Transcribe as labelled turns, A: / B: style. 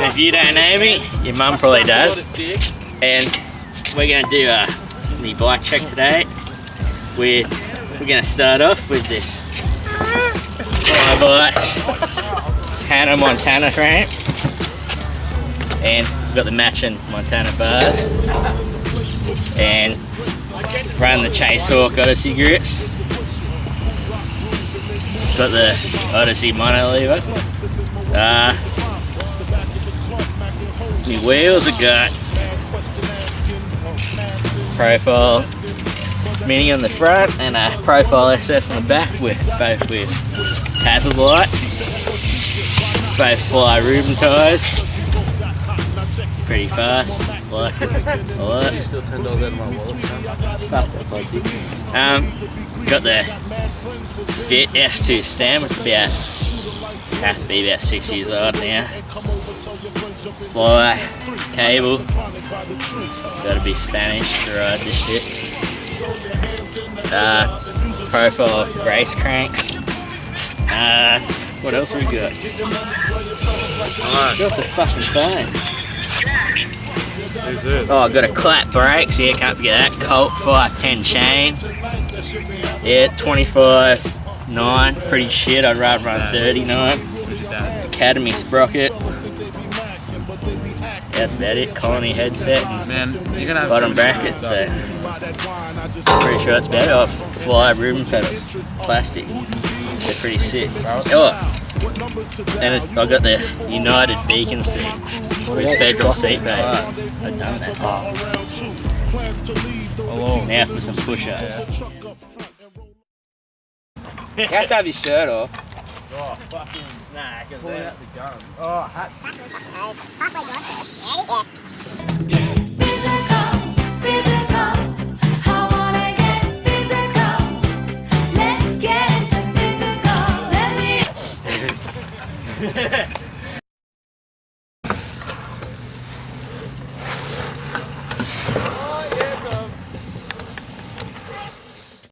A: if you don't know me, your mum probably does. And we're going to do the bike check today. We're going to start off with this My Bikes Hannah Montana frame. And we've got the matching Montana bars. And run the Chase Hawk Odyssey grips. Got the Odyssey mono lever. My wheels have got profile mini on the front and a profile SS on the back, with both with hazard lights, both fly Reuben tyres. Pretty fast, like it a lot. You still $10 out of my wallet? Got the Fit S2 stem, it's about, have to be about 6 years old now. Fly, cable, gotta be Spanish to ride this shit. Profile race cranks. What else we got? Got the fucking phone. Oh, I got a clap brakes, yeah, can't forget that. Colt 510 chain. Yeah, 25.9, pretty shit, I'd rather run 39. Academy sprocket. Yeah, that's about it. Colony headset and bottom bracket, so pretty sure that's about it. Oh, fly Reuben pedals, plastic. They're pretty sick. Oh, and I got the United Beacon seat with federal seat base. I've done that. Now for some push-ups.
B: You have to have your shirt off.
A: Oh, fucking nah, because they're out the gun.
B: Oh, hat.
C: Physical, I wanna get physical. Let's get into physical. Let me.